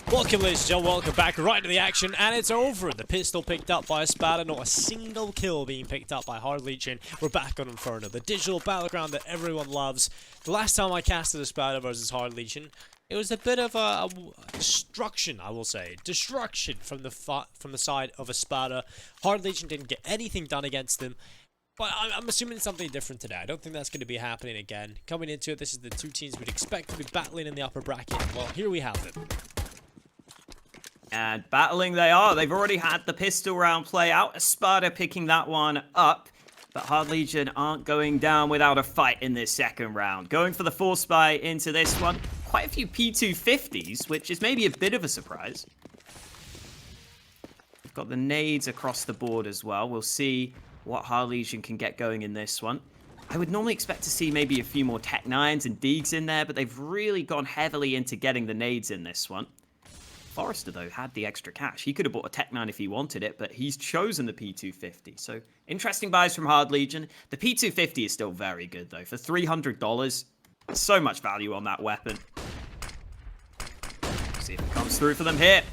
Welcome, ladies and gentlemen, welcome back right into the action, and it's over. The pistol picked up by Espada, not a single kill being picked up by Hard Legion. We're back on Inferno, the digital battleground that everyone loves. The last time I casted Espada versus Hard Legion, it was a bit of a destruction, I will say. Destruction from the side of Espada. Hard Legion didn't get anything done against them. But I'm assuming it's something different today. I don't think that's going to be happening again. Coming into it, this is the two teams we'd expect to be battling in the upper bracket. Well, here we have it. And battling they are. They've already had the pistol round play out. Espada picking that one up. But Hard Legion aren't going down without a fight in this second round. Going for the force buy into this one. Quite a few P250s, which is maybe a bit of a surprise. We've got the nades across the board as well. We'll see what Hard Legion can get going in this one. I would normally expect to see maybe a few more Tech 9s and Deegs in there, but they've really gone heavily into getting the nades in this one. Forrester, though, had the extra cash. He could have bought a Tech 9 if he wanted it, but he's chosen the P250. So, interesting buys from Hard Legion. The P250 is still very good, though. For $300, so much value on that weapon. See if it comes through for them here.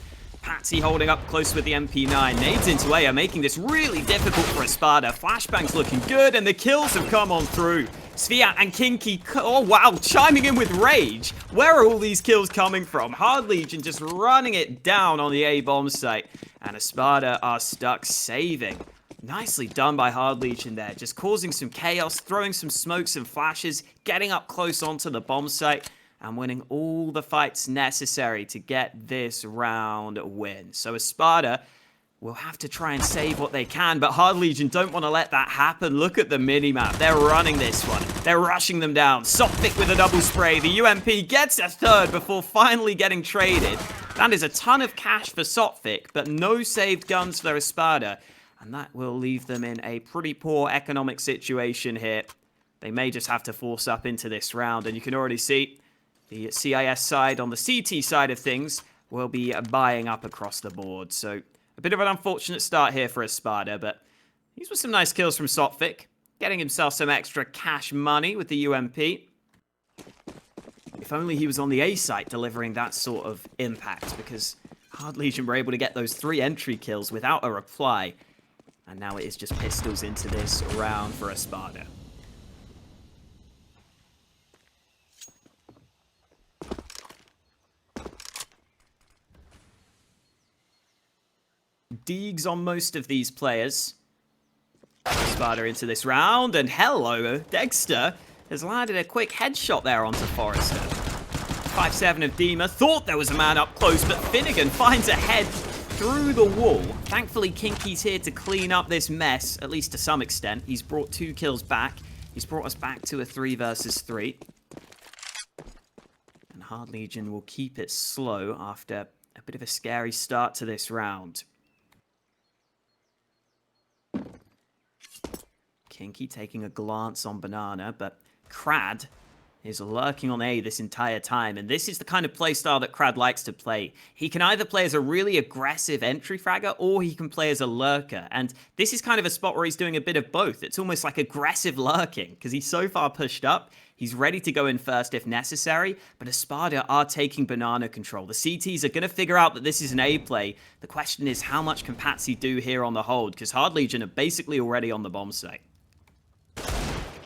Patsi holding up close with the MP9. Nades into A are making this really difficult for Espada. Flashbang's looking good, and the kills have come on through. Svyat and kinqie, oh wow, chiming in with rage. Where are all these kills coming from? Hard Legion just running it down on the A bomb site. And Espada are stuck saving. Nicely done by Hard Legion there. Just causing some chaos, throwing some smokes and flashes, getting up close onto the bomb site, and winning all the fights necessary to get this round win. So Espada will have to try and save what they can, but Hard Legion don't want to let that happen. Look at the minimap. They're running this one. They're rushing them down. Sophic with a double spray. The UMP gets a third before finally getting traded. That is a ton of cash for Sophic, but no saved guns for Espada, and that will leave them in a pretty poor economic situation here. They may just have to force up into this round, and you can already see the CIS side on the CT side of things will be buying up across the board. So a bit of an unfortunate start here for Espada, but these were some nice kills from Sophic, getting himself some extra cash money with the UMP. If only he was on the A site delivering that sort of impact, because Hard Legion were able to get those 3 entry kills without a reply. And now it is just pistols into this round for Espada. Deegs on most of these players. Espada into this round, and hello, degster has landed a quick headshot there onto Forrester. 5-7 of Dima, thought there was a man up close, but FinigaN finds a head through the wall. Thankfully, kinqie's here to clean up this mess, at least to some extent. He's brought 2 kills back. He's brought us back to a 3 versus 3. And Hard Legion will keep it slow after a bit of a scary start to this round. kinqie taking a glance on Banana, but Krad is lurking on A this entire time, and this is the kind of playstyle that Krad likes to play. He can either play as a really aggressive entry fragger, or he can play as a lurker, and this is kind of a spot where he's doing a bit of both. It's almost like aggressive lurking, because he's so far pushed up, he's ready to go in first if necessary, but Espada are taking Banana control. The CTs are going to figure out that this is an A play. The question is, how much can Patsi do here on the hold, because Hard Legion are basically already on the bomb site.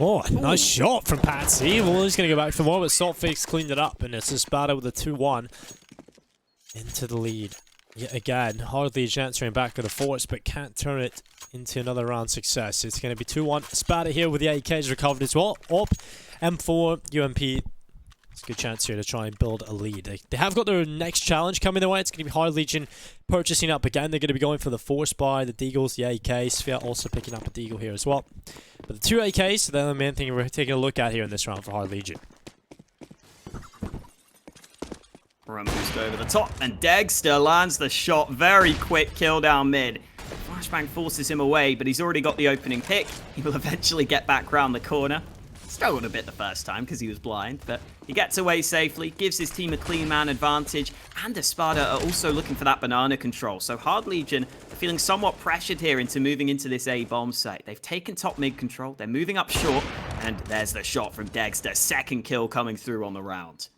Oh, nice shot from Patsi. Well, he's going to go back for more, but Saltface cleaned it up, and it's Espada with a 2-1 into the lead. Yet again, Hard Legion answering back with a force, but can't turn it into another round success. It's going to be 2-1. Espada here with the AKs recovered as well. Up, M4, UMP. It's a good chance here to try and build a lead. They have got their next challenge coming their way. It's going to be Hard Legion purchasing up again. They're going to be going for the force buy, the Deagles, the AK. svyat also picking up a Deagle here as well. But the 2 AKs, they're the main thing we're taking a look at here in this round for Hard Legion. Rumbles go over the top, and degster lands the shot. Very quick kill down mid. Flashbang forces him away, but he's already got the opening pick. He will eventually get back round the corner. Struggled a bit the first time because he was blind, but he gets away safely, gives his team a clean man advantage, and Espada are also looking for that banana control. So Hard Legion are feeling somewhat pressured here into moving into this A bomb site. They've taken top mid control, they're moving up short, and there's the shot from degster. Second kill coming through on the round.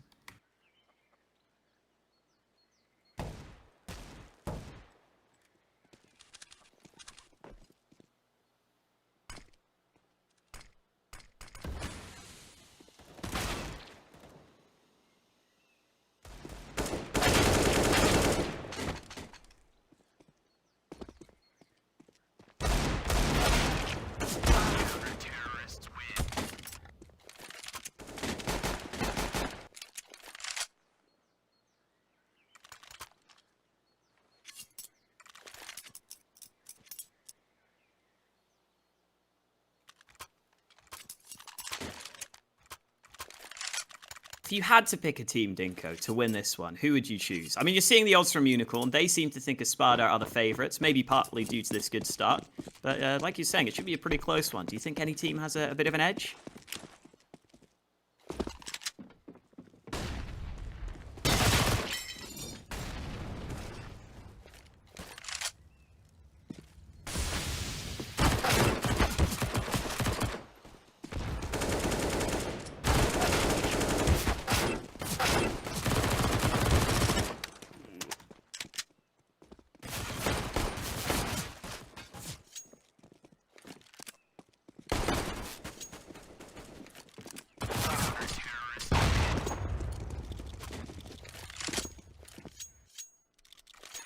If you had to pick a team, Dinko, to win this one, who would you choose? I mean, you're seeing the odds from Unicorn. They seem to think Espada are the favorites, maybe partly due to this good start. But like you're saying, it should be a pretty close one. Do you think any team has a bit of an edge?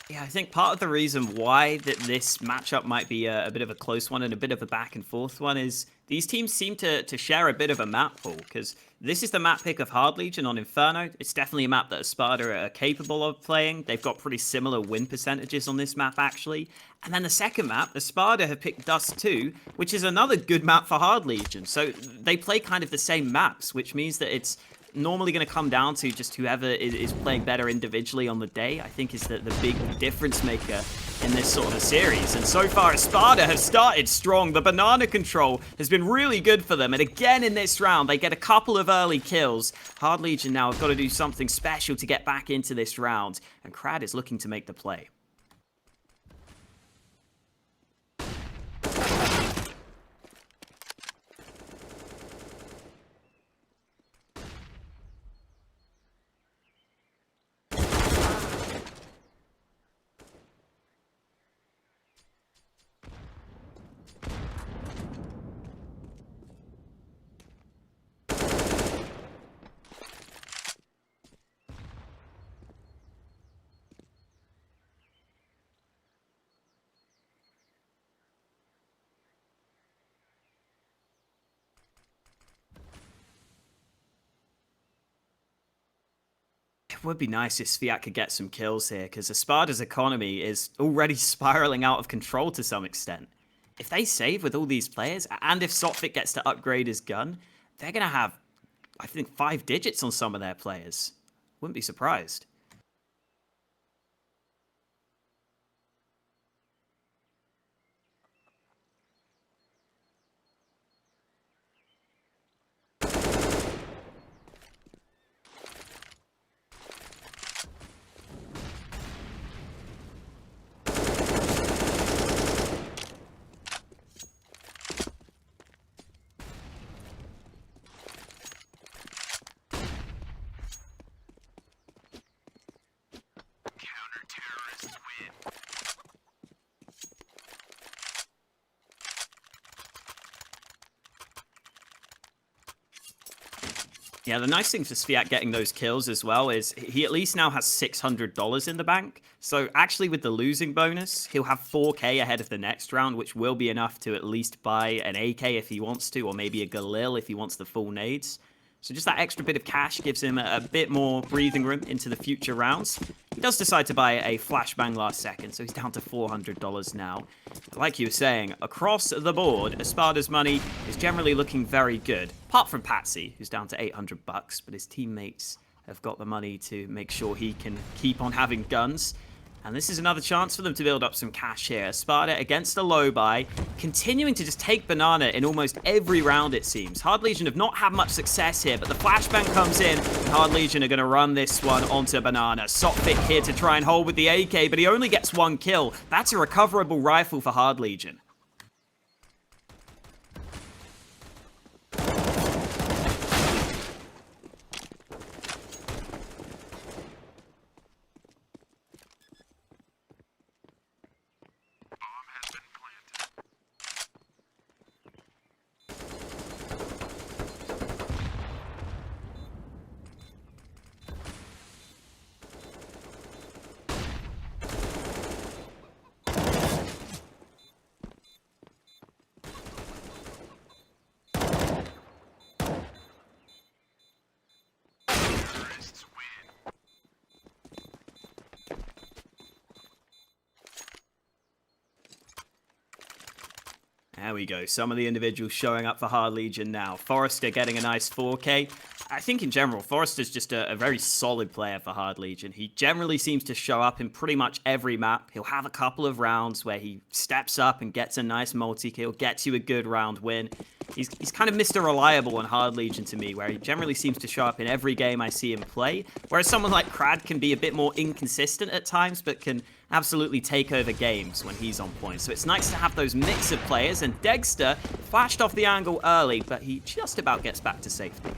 Yeah, I think part of the reason why this matchup might be a bit of a close one and a bit of a back and forth one is these teams seem to share a bit of a map pool, because this is the map pick of Hard Legion on Inferno. It's definitely a map that Espada are capable of playing. They've got pretty similar win percentages on this map, actually. And then the second map, Espada have picked Dust 2, which is another good map for Hard Legion. So they play kind of the same maps, which means that it's normally going to come down to just whoever is playing better individually on the day, I think is the big difference maker in this sort of a series. And so far, Espada have started strong. The banana control has been really good for them. And again in this round, they get a couple of early kills. Hard Legion now have got to do something special to get back into this round. And Krad is looking to make the play. It would be nice if svyat could get some kills here, because Espada's economy is already spiraling out of control to some extent. If they save with all these players, and if Sotfik gets to upgrade his gun, they're going to have, I think, 5 digits on some of their players. Wouldn't be surprised. Yeah, the nice thing for svyat getting those kills as well is he at least now has $600 in the bank. So actually with the losing bonus, he'll have 4K ahead of the next round, which will be enough to at least buy an AK if he wants to, or maybe a Galil if he wants the full nades. So just that extra bit of cash gives him a bit more breathing room into the future rounds. He does decide to buy a flashbang last second, so he's down to $400 now. But like you were saying, across the board, Espada's money is generally looking very good. Apart from Patsi, who's down to $800, but his teammates have got the money to make sure he can keep on having guns. And this is another chance for them to build up some cash here. Espada against a low buy, continuing to just take banana in almost every round, it seems. Hard Legion have not had much success here, but the flashbang comes in, and Hard Legion are going to run this one onto banana. Sotfik here to try and hold with the AK, but he only gets 1 kill. That's a recoverable rifle for Hard Legion. There we go. Some of the individuals showing up for Hard Legion now. Forrester getting a nice 4K. I think in general, Forrester's just a very solid player for Hard Legion. He generally seems to show up in pretty much every map. He'll have a couple of rounds where he steps up and gets a nice multi-kill, gets you a good round win. He's kind of Mr. Reliable on Hard Legion to me, where he generally seems to show up in every game I see him play, whereas someone like Krad can be a bit more inconsistent at times, but can absolutely take over games when he's on point. So it's nice to have those mix of players, and degster flashed off the angle early, but he just about gets back to safety.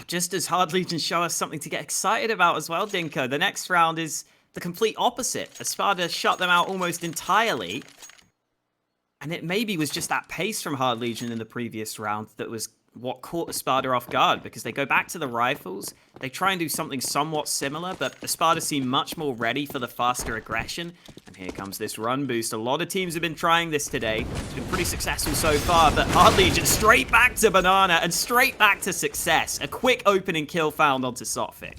Just as Hard Legion show us something to get excited about as well, Dinko, the next round is the complete opposite. Espada shut them out almost entirely. And it maybe was just that pace from Hard Legion in the previous round that was what caught Espada off guard, because they go back to the rifles, they try and do something somewhat similar, but Espada seem much more ready for the faster aggression. And here comes this run boost. A lot of teams have been trying this today. It's been pretty successful so far, but Hard Legion straight back to Banana and straight back to success. A quick opening kill found onto Sotfik.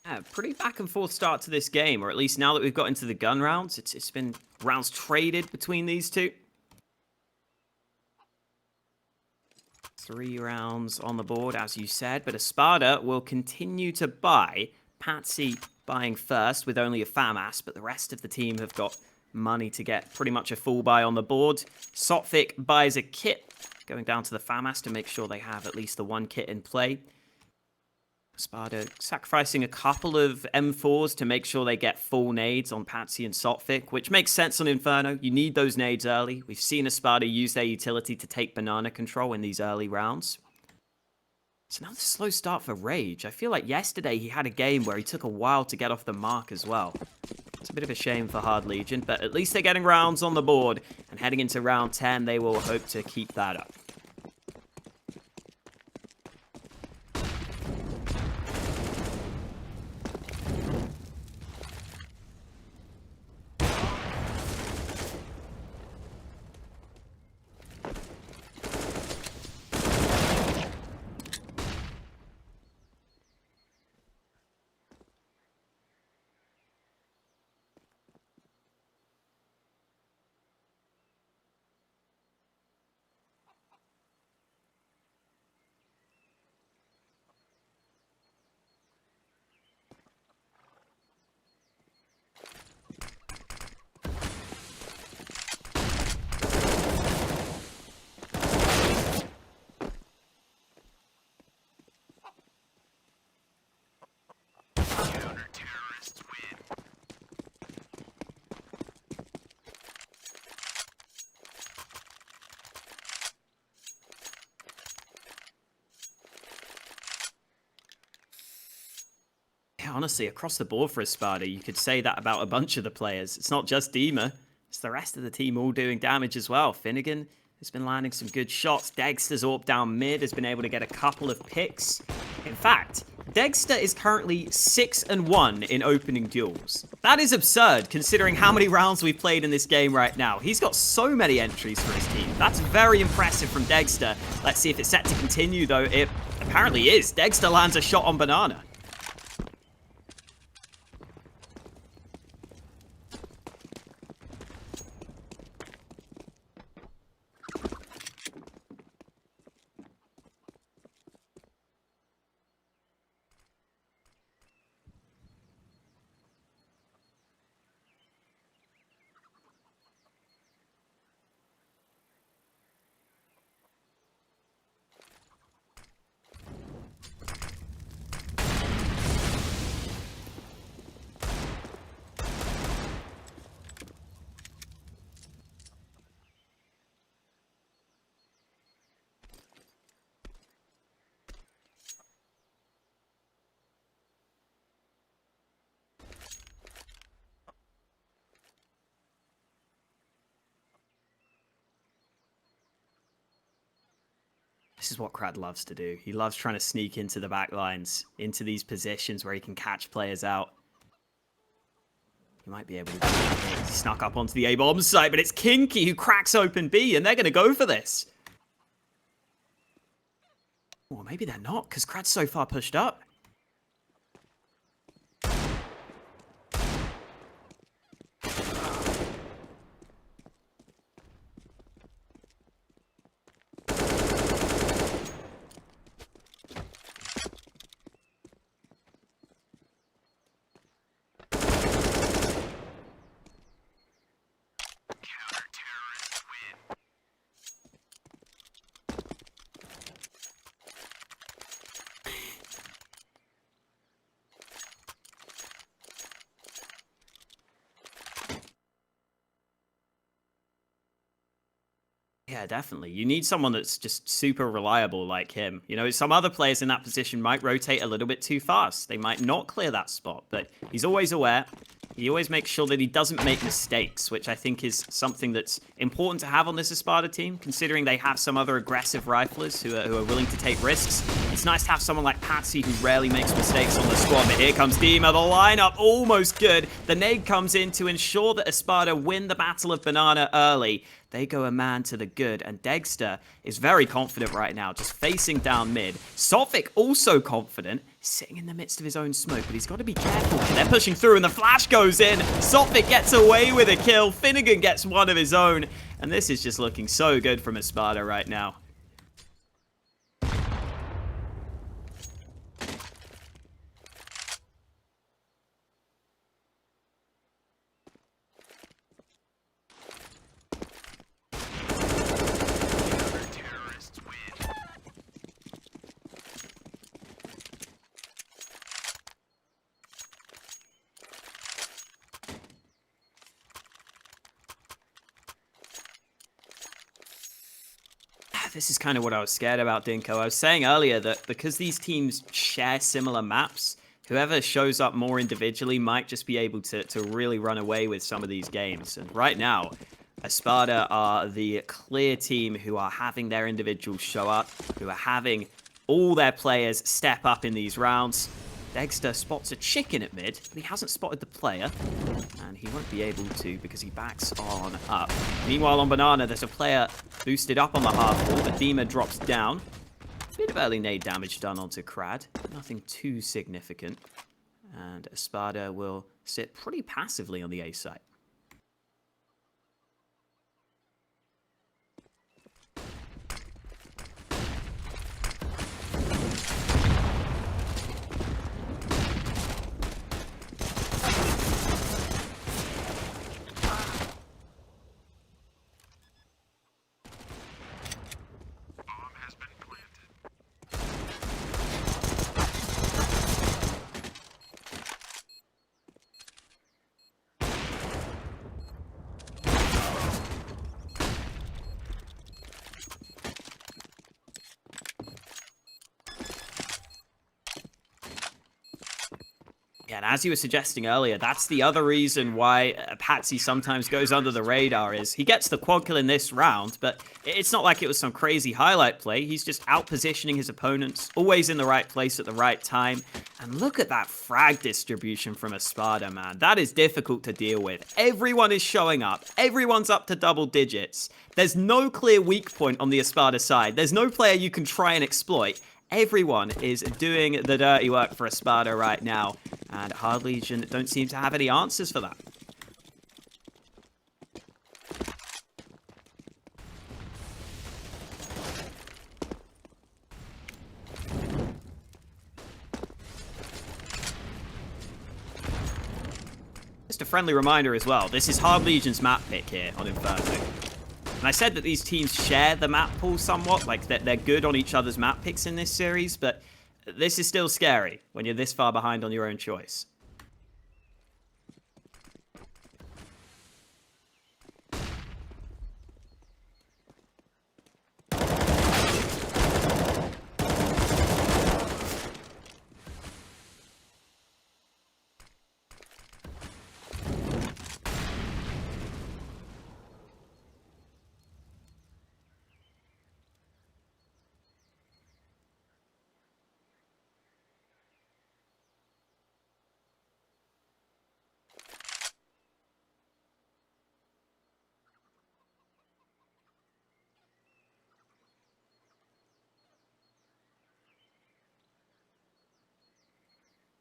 Yeah, pretty back and forth start to this game, or at least now that we've got into the gun rounds, it's been rounds traded between these two. 3 rounds on the board, as you said, but Espada will continue to buy. Patsi buying first with only a FAMAS, but the rest of the team have got money to get pretty much a full buy on the board. Sotfik buys a kit, going down to the FAMAS to make sure they have at least the one kit in play. Espada sacrificing a couple of M4s to make sure they get full nades on Patsi and Sotfik, which makes sense on Inferno. You need those nades early. We've seen Espada use their utility to take banana control in these early rounds. It's another slow start for Rage. I feel like yesterday he had a game where he took a while to get off the mark as well. It's a bit of a shame for Hard Legion, but at least they're getting rounds on the board, and heading into round 10, they will hope to keep that up. honestly, across the board for Espada, you could say that about a bunch of the players. It's not just Dima, it's the rest of the team all doing damage as well. FinigaN has been landing some good shots. degster's AWP down mid, has been able to get a couple of picks. In fact, degster is currently 6-1 in opening duels. That is absurd, considering how many rounds we've played in this game right now. He's got so many entries for his team. That's very impressive from degster. Let's see if it's set to continue, though. It apparently is. degster lands a shot on Banana. This is what Krad loves to do. He loves trying to sneak into the back lines, into these positions where he can catch players out. He might be able to do that. He snuck up onto the A-bomb site, but it's kinqie who cracks open B, and they're going to go for this. Or maybe they're not, because Krad's so far pushed up. Yeah, definitely. You need someone that's just super reliable like him. You know, some other players in that position might rotate a little bit too fast. They might not clear that spot, but he's always aware. He always makes sure that he doesn't make mistakes, which I think is something that's important to have on this Espada team, considering they have some other aggressive riflers who are willing to take risks. It's nice to have someone like Patsi who rarely makes mistakes on the squad, but here comes Dima. The lineup almost good. The nade comes in to ensure that Espada win the Battle of Banana early. They go a man to the good, and degster is very confident right now, just facing down mid. svyat also confident, sitting in the midst of his own smoke, but he's got to be careful. They're pushing through, and the flash goes in. svyat gets away with a kill. FinigaN gets one of his own, and this is just looking so good from Espada right now. This is kind of what I was scared about, Dinko. I was saying earlier that because these teams share similar maps, whoever shows up more individually might just be able to really run away with some of these games. And right now, Espada are the clear team who are having their individuals show up, who are having all their players step up in these rounds. degster spots a chicken at mid, but he hasn't spotted the player, and he won't be able to because he backs on up. Meanwhile, on Banana, there's a player boosted up on the half wall, but Dima drops down. Bit of early nade damage done onto Krad, nothing too significant, and Espada will sit pretty passively on the A site. Yeah, and as you were suggesting earlier, that's the other reason why Patsi sometimes goes under the radar is he gets the quad kill in this round, but it's not like it was some crazy highlight play. He's just out-positioning his opponents, always in the right place at the right time. And look at that frag distribution from Espada, man. That is difficult to deal with. Everyone is showing up. Everyone's up to double digits. There's no clear weak point on the Espada side. There's no player you can try and exploit. Everyone is doing the dirty work for Espada right now, and Hard Legion don't seem to have any answers for that. Just a friendly reminder as well, this is Hard Legion's map pick here on Inferno. And I said that these teams share the map pool somewhat, like they're good on each other's map picks in this series, but this is still scary when you're this far behind on your own choice.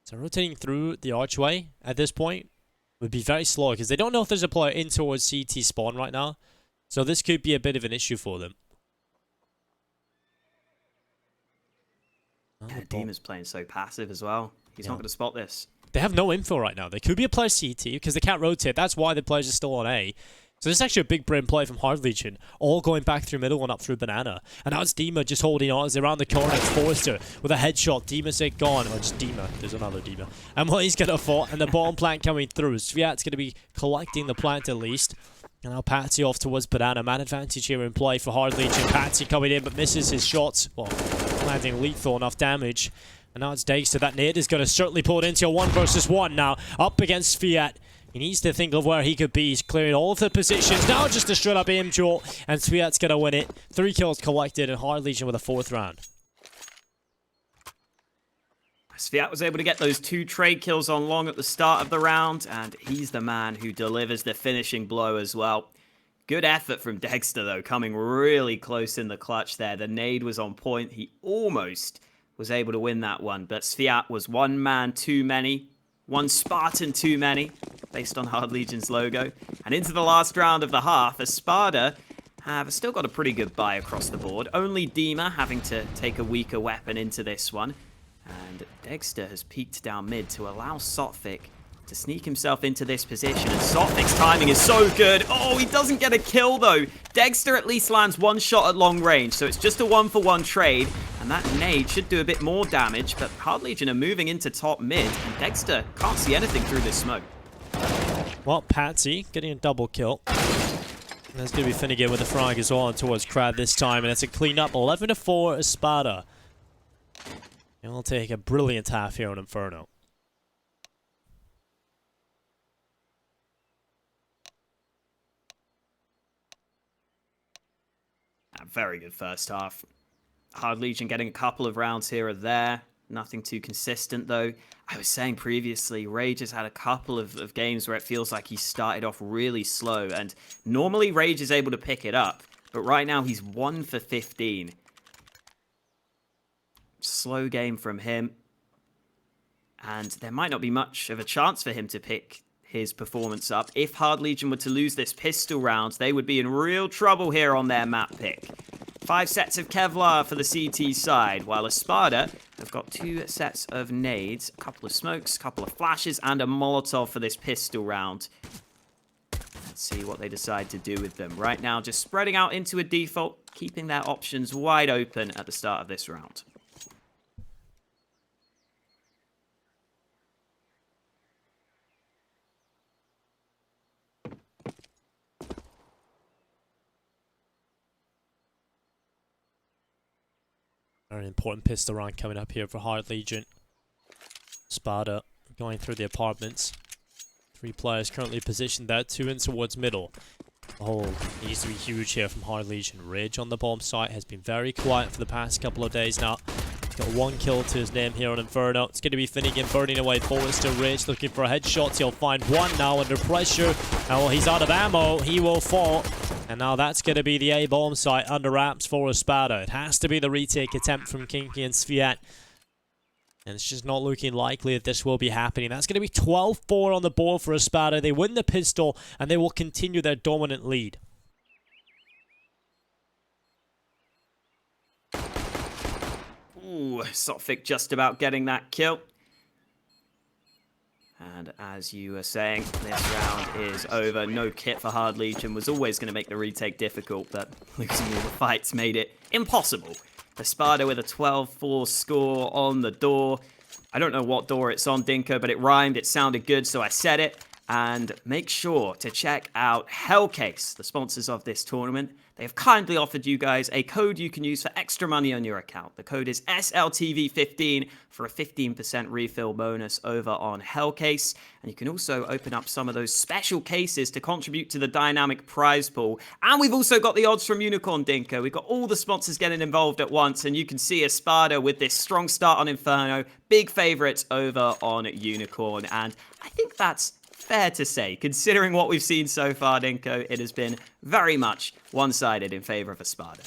So rotating through the archway at this point would be very slow because they don't know if there's a player in towards CT spawn right now. So this could be a bit of an issue for them. Yeah, Dima's playing so passive as well. He's not going to spot this. They have no info right now. They could be a player CT because they can't rotate. That's why the players are still on A. So this is actually a big brain play from Hard Legion. All going back through middle and up through Banana. And now it's Dima just holding on as they're around the corner. It's Forrester with a headshot. Dima's gone. Or just Dima. There's another Dima. And what he's going to fall. And the bottom plant coming through. Svyat's going to be collecting the plant at least. And now Patsi off towards Banana. Man advantage here in play for Hard Legion. Patsi coming in but misses his shots. Well, landing lethal enough damage. And now it's degster. That nade is going to certainly pull it into a 1 versus 1 now. Up against Svyat. He needs to think of where he could be. He's clearing all of the positions. Now just a straight up aim duel. And Svyat's going to win it. 3 kills collected and Hard Legion with a 4th round. Svyat was able to get those 2 trade kills on long at the start of the round. And he's the man who delivers the finishing blow as well. Good effort from degster though. Coming really close in the clutch there. The nade was on point. He almost was able to win that one. But Svyat was 1 man too many. 1 Spartan too many, based on Hard Legion's logo. And into the last round of the half, Espada have still got a pretty good buy across the board. Only Dima having to take a weaker weapon into this one. And degster has peeked down mid to allow Sotfik to sneak himself into this position. And Sotfik's timing is so good. Oh, he doesn't get a kill though. Degster at least lands 1 shot at long range, so it's just a 1-for-1 trade. And that nade should do a bit more damage, but Hard Legion are moving into top mid, and degster can't see anything through this smoke. Well, Patsi getting a double kill. And that's going to be FinigaN with the frag as well towards Krad this time, and it's a clean up 11-4 Espada. And we'll take a brilliant half here on Inferno. Very good first half. Hard Legion getting a couple of rounds here or there. Nothing too consistent, though. I was saying previously, Rage has had a couple of games where it feels like he started off really slow. And normally, Rage is able to pick it up. But right now, he's 1 for 15. Slow game from him. And there might not be much of a chance for him to pick his performance up. If Hard Legion were to lose this pistol round, they would be in real trouble here on their map pick. 5 sets of Kevlar for the CT side, while Espada have got 2 sets of nades, a couple of smokes, a couple of flashes, and a Molotov for this pistol round. Let's see what they decide to do with them. Right now, just spreading out into a default, keeping their options wide open at the start of this round. Very important pistol round coming up here for Hard Legion. Espada going through the apartments. 3 players currently positioned there, 2 in towards middle. Oh, needs to be huge here from Hard Legion. Ridge on the bomb site has been very quiet for the past couple of days now. He's got 1 kill to his name here on Inferno. It's going to be FinigaN burning away Forrester. Ridge looking for headshots. He'll find 1 now under pressure. And well, he's out of ammo. He will fall. And now that's going to be the A bomb site under wraps for Espada. It has to be the retake attempt from kinqie and svyat. And it's just not looking likely that this will be happening. That's going to be 12-4 on the board for Espada. They win the pistol, and they will continue their dominant lead. Ooh, svyat just about getting that kill. And as you were saying, this round is over. No kit for Hard Legion was always going to make the retake difficult, but losing all the fights made it impossible. Espada with a 12-4 score on the door. I don't know what door it's on, Dinko, but it rhymed. It sounded good, so I said it. And make sure to check out Hellcase, the sponsors of this tournament. They have kindly offered you guys a code you can use for extra money on your account. The code is SLTV15 for a 15% refill bonus over on Hellcase. And you can also open up some of those special cases to contribute to the dynamic prize pool. And we've also got the odds from Unicorn, Dinko. We've got all the sponsors getting involved at once. And you can see Espada with this strong start on Inferno. Big favorites over on Unicorn. And I think that's fair to say, considering what we've seen so far, Dinko, it has been very much one-sided in favor of Espada.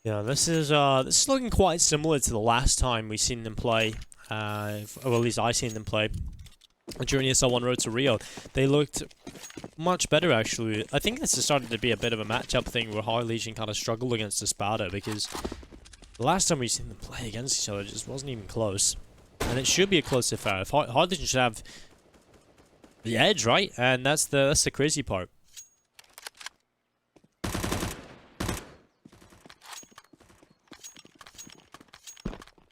Yeah, this is looking quite similar to the last time we seen them play. Or at least I seen them play during ESL1 Road to Rio. They looked much better, actually. I think this has started to be a bit of a matchup thing where Hard Legion kind of struggled against Espada, because the last time we seen them play against each other, it just wasn't even close. And it should be a close affair. Hard Legion should have the edge, right? And that's the crazy part.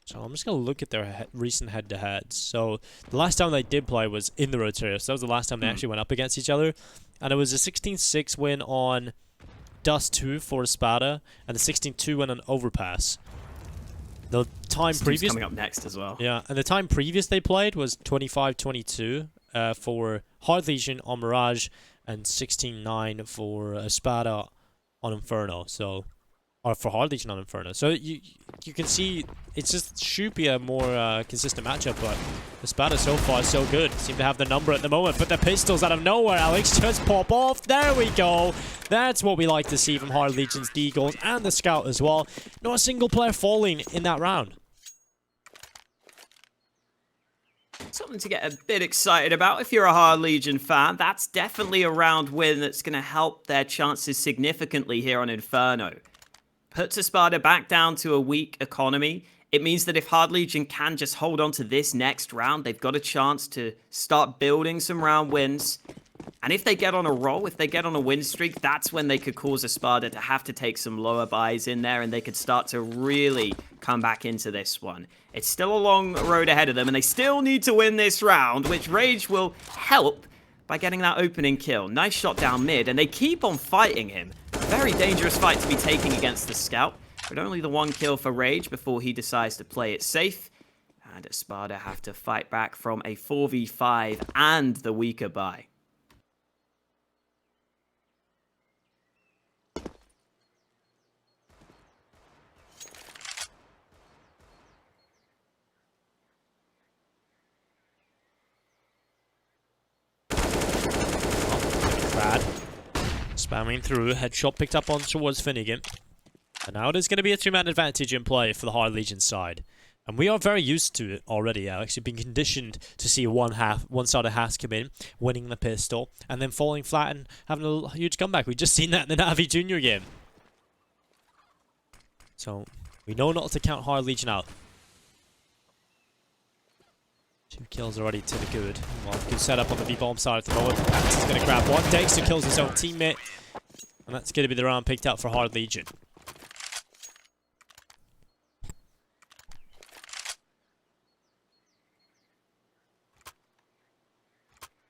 So I'm just going to look at their recent head-to-heads. So the last time they did play was in the Rotaria. So that was the last time they actually went up against each other. And it was a 16-6 win on Dust 2 for Espada, and a 16-2 win on Overpass. The time previous coming up next as well. Yeah, and the time previous they played was 25-22 for Hard Legion on Mirage, and 16-9 for Espada on Inferno. So, or for Hard Legion on Inferno. So you can see it just should be a more consistent matchup. But Espada so far so good. Seem to have the number at the moment, but the pistols out of nowhere, Alex, just pop off. There we go. That's what we like to see from Hard Legion's Deagles and the Scout as well. Not a single player falling in that round. Something to get a bit excited about if you're a Hard Legion fan. That's definitely a round win that's going to help their chances significantly here on Inferno. Puts Espada back down to a weak economy. It means that if Hard Legion can just hold on to this next round, they've got a chance to start building some round wins. And if they get on a roll, if they get on a win streak, that's when they could cause Espada to have to take some lower buys in there, and they could start to really come back into this one. It's still a long road ahead of them, and they still need to win this round, which Rage will help by getting that opening kill. Nice shot down mid, and they keep on fighting him. Very dangerous fight to be taking against the Scout, but only the 1 kill for Rage before he decides to play it safe. And Espada have to fight back from a 4v5 and the weaker buy. Krad spamming through, headshot picked up on towards FinigaN. And now it is going to be a 2-man advantage in play for the Hard Legion side. And we are very used to it already, Alex. You've been conditioned to see one-sided halves come in, winning the pistol, and then falling flat and having a huge comeback. We've just seen that in the Navi Junior game. So, we know not to count Hard Legion out. 2 kills already to the good. Well, good setup on the B-bomb side at the moment. Patsi is going to grab 1. degster kills his own teammate. And that's going to be the round picked out for Hard Legion.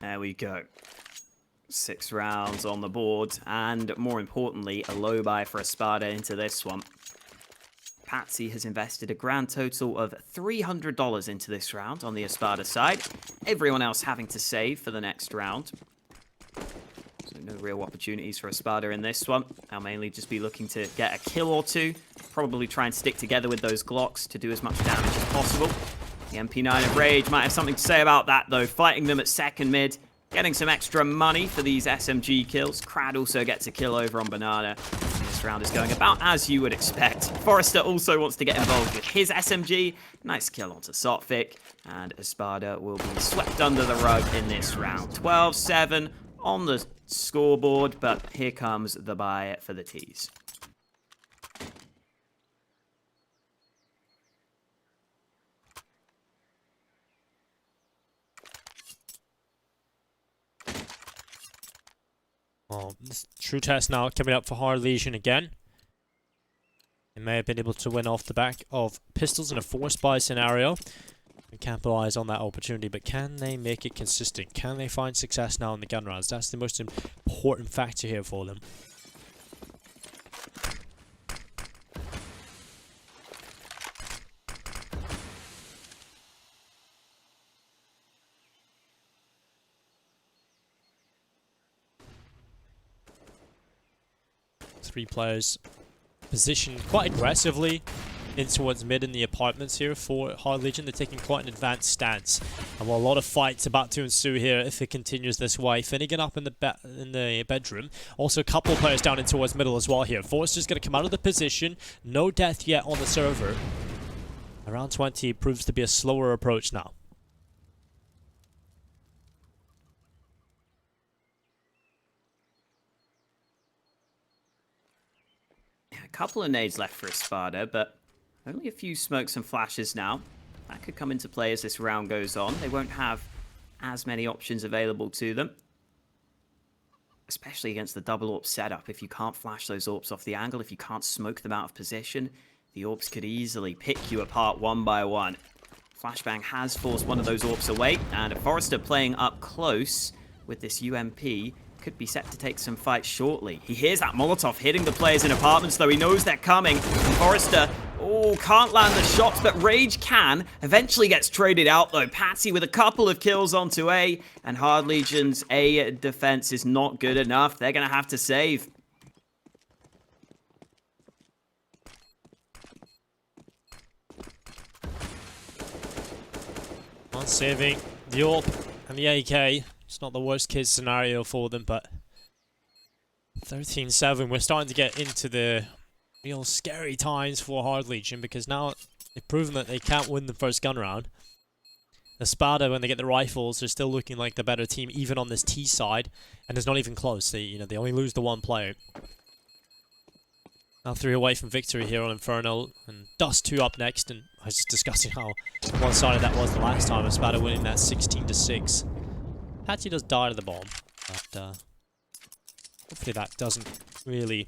There we go. 6 rounds on the board, and more importantly, a low buy for Espada into this one. Patsi has invested a grand total of $300 into this round on the Espada side. Everyone else having to save for the next round. So no real opportunities for Espada in this one. I'll mainly just be looking to get a kill or two. Probably try and stick together with those Glocks to do as much damage as possible. The MP9 of Rage might have something to say about that though. Fighting them at second mid. Getting some extra money for these SMG kills. Krad also gets a kill over on Banana. And this round is going about as you would expect. Forrester also wants to get involved with his SMG. Nice kill onto svyat. And Espada will be swept under the rug in this round. 12-7 on the scoreboard, but here comes the buy for the T's. Well, this true test now coming up for Hard Legion again. They may have been able to win off the back of pistols in a forced buy scenario and capitalize on that opportunity, but can they make it consistent? Can they find success now in the gun rounds? That's the most important factor here for them. Three players positioned quite aggressively in towards mid in the apartments here for Hard Legion. They're taking quite an advanced stance. And while a lot of fights about to ensue here if it continues this way. FinigaN up in the bedroom. Also a couple of players down in towards middle as well here. Forrester's going to come out of the position. No death yet on the server. Around 20 proves to be a slower approach now. A couple of nades left for Espada, but only a few smokes and flashes now. That could come into play as this round goes on. They won't have as many options available to them, especially against the double AWP setup. If you can't flash those AWPs off the angle, if you can't smoke them out of position, the AWPs could easily pick you apart one by one. Flashbang has forced one of those AWPs away, and Forrester playing up close with this UMP could be set to take some fights shortly. He hears that Molotov hitting the players in apartments, though he knows they're coming. And Forrester, can't land the shots, but Rage can. Eventually gets traded out, though. Patsi with a couple of kills onto A, and Hard Legion's A defense is not good enough. They're going to have to save. On saving the AWP and the AK. It's not the worst case scenario for them, but 13-7, we're starting to get into the real scary times for Hard Legion, because now they've proven that they can't win the first gun round. Espada, when they get the rifles, they're still looking like the better team, even on this T side, and it's not even close. They only lose the one player. Now 3 away from victory here on Inferno, and Dust 2 up next, and I was just discussing how one-sided that was the last time. Espada winning that 16-6. Patsi does die to the bomb, but hopefully that doesn't really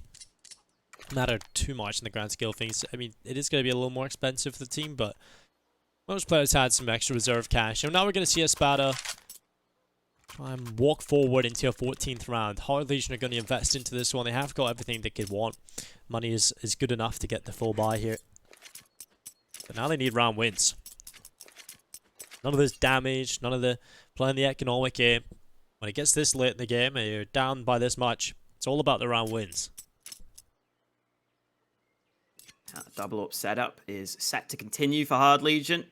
matter too much in the grand scale of things. I mean, it is going to be a little more expensive for the team, but most players had some extra reserve cash. So now we're going to see Espada try and walk forward into a 14th round. Hard Legion are going to invest into this one. They have got everything they could want. Money is good enough to get the full buy here. But now they need round wins. None of this damage, none of the playing the economic game. When it gets this late in the game and you're down by this much, it's all about the round wins. Double AWP setup is set to continue for Hard Legion.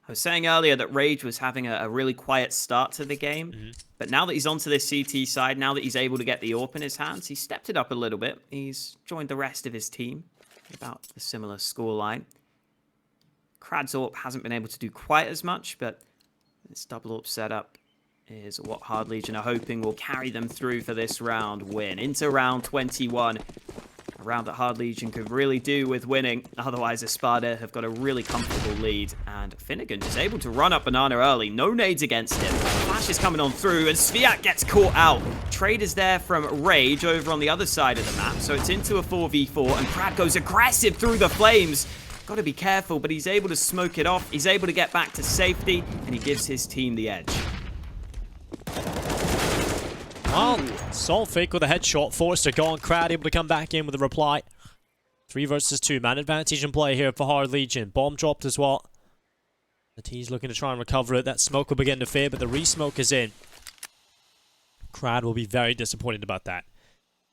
I was saying earlier that Rage was having a really quiet start to the game, but now that he's onto this CT side, now that he's able to get the AWP in his hands, he's stepped it up a little bit. He's joined the rest of his team, about the similar scoreline. Krad's AWP hasn't been able to do quite as much, but this double AWP setup is what Hard Legion are hoping will carry them through for this round win. Into round 21. A round that Hard Legion could really do with winning. Otherwise, Espada have got a really comfortable lead. And FinigaN is able to run up Banana early. No nades against him. Flash is coming on through, and svyat gets caught out. Trade is there from Rage over on the other side of the map. So it's into a 4v4, and Krad goes aggressive through the flames. Got to be careful, but he's able to smoke it off. He's able to get back to safety, and he gives his team the edge. Well, svyat with a headshot. Forrester gone. Krad able to come back in with a reply. 3 versus 2. Man advantage in play here for Hard Legion. Bomb dropped as well. The T's looking to try and recover it. That smoke will begin to fade, but the re-smoke is in. Krad will be very disappointed about that.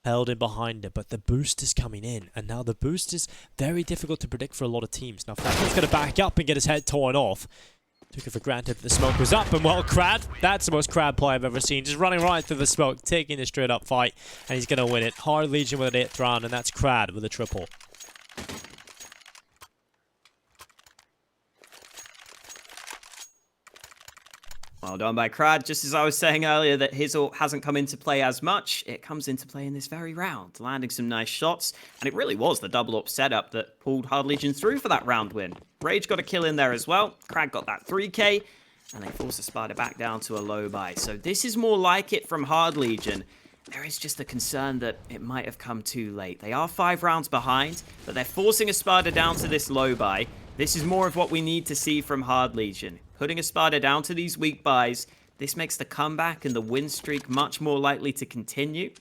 Held in behind it, but the boost is coming in. And now the boost is very difficult to predict for a lot of teams. Now, Falcon's going to back up and get his head torn off. Took it for granted that the smoke was up, and well, Krad, that's the most Krad play I've ever seen. Just running right through the smoke, taking a straight up fight, and he's going to win it. Hard Legion with an 8th round, and that's Krad with a triple. Well done by Krad. Just as I was saying earlier that his ult hasn't come into play as much, it comes into play in this very round, landing some nice shots. And it really was the double up setup that pulled Hard Legion through for that round win. Rage got a kill in there as well. Krad got that 3k, and they forced Espada back down to a low buy. So this is more like it from Hard Legion. There is just a concern that it might have come too late. They are 5 rounds behind, but they're forcing Espada down to this low buy. This is more of what we need to see from Hard Legion. Putting Espada down to these weak buys, this makes the comeback and the win streak much more likely to continue.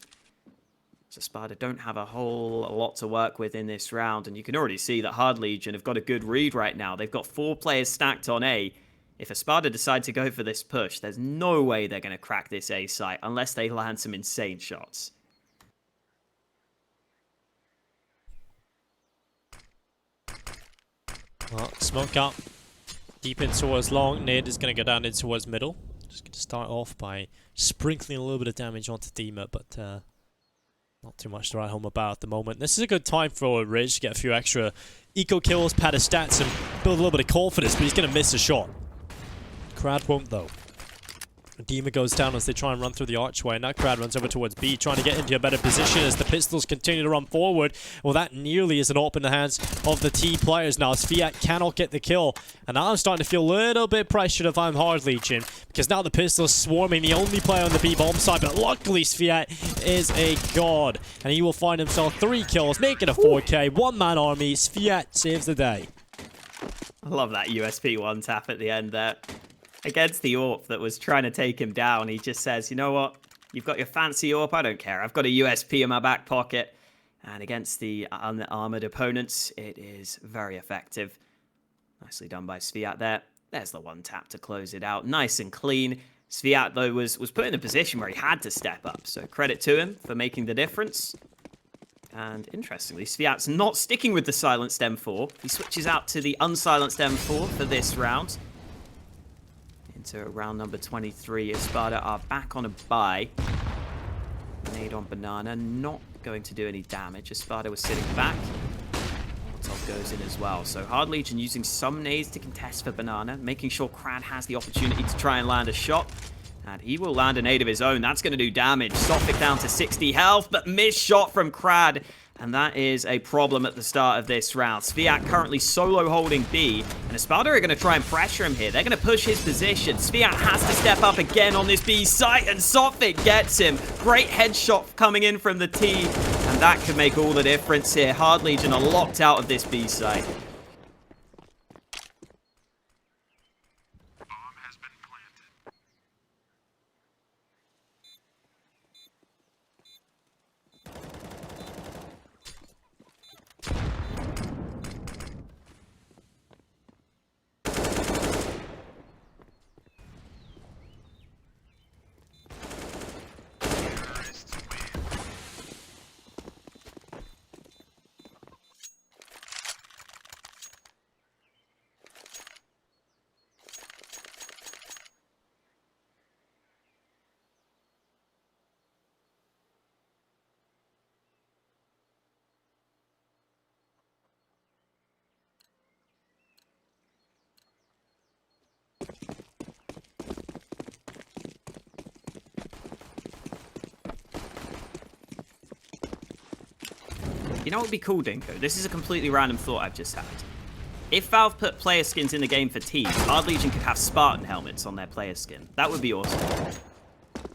So Espada don't have a whole lot to work with in this round, and you can already see that Hard Legion have got a good read right now. They've got 4 players stacked on A. If Espada decide to go for this push, there's no way they're going to crack this A site unless they land some insane shots. Well, smoke up. Deep in towards long. Nade is going to go down in towards middle. Just going to start off by sprinkling a little bit of damage onto Dima, but not too much to write home about at the moment. This is a good time for Rage to get a few extra eco kills, pad his stats, and build a little bit of confidence, but he's going to miss a shot. Krad won't, though. Dima goes down as they try and run through the archway. Now Krad runs over towards B, trying to get into a better position as the pistols continue to run forward. Well, that nearly is an AWP in the hands of the T players now. Svyat cannot get the kill. And now I'm starting to feel a little bit pressured if I'm Hard Legion, because now the pistol's swarming, the only player on the B bomb side. But luckily, Svyat is a god. And he will find himself 3 kills, making a 4k. One-man army. Svyat saves the day. I love that USP one tap at the end there. Against the AWP that was trying to take him down, he just says, you know what? You've got your fancy AWP, I don't care. I've got a USP in my back pocket. And against the unarmored opponents, it is very effective. Nicely done by Svyat there. There's the one tap to close it out. Nice and clean. Svyat, though, was put in a position where he had to step up. So credit to him for making the difference. And interestingly, Svyat's not sticking with the silenced M4. He switches out to the unsilenced M4 for this round. Into round number 23, Espada are back on a buy. Nade on Banana, not going to do any damage. Espada was sitting back. Molotov goes in as well. So Hard Legion using some nades to contest for Banana, making sure Krad has the opportunity to try and land a shot. And he will land a nade of his own. That's going to do damage. Sophic down to 60 health, but missed shot from Krad. And that is a problem at the start of this round. Svyat currently solo holding B, and Espada are going to try and pressure him here. They're going to push his position. Svyat has to step up again on this B site, and Sophic gets him. Great headshot coming in from the T, and that could make all the difference here. Hard Legion are locked out of this B site. You know what would be cool, Dinko? This is a completely random thought I've just had. If Valve put player skins in the game for teams, Hard Legion could have Spartan helmets on their player skin. That would be awesome.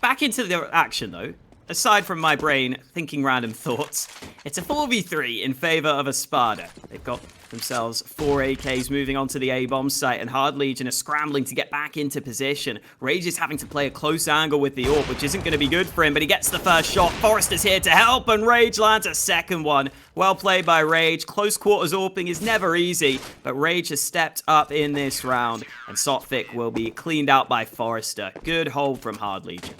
Back into the action, though. aside from my brain thinking random thoughts, it's a 4v3 in favor of Espada. They've got themselves 4 AKs moving on to the A-bomb site, and Hard Legion are scrambling to get back into position. Rage is having to play a close angle with the AWP, which isn't going to be good for him, but he gets the first shot. Forrester's here to help, and Rage lands a second one. Well played by Rage. Close quarters AWPing is never easy, but Rage has stepped up in this round, and svyat will be cleaned out by Forrester. Good hold from Hard Legion.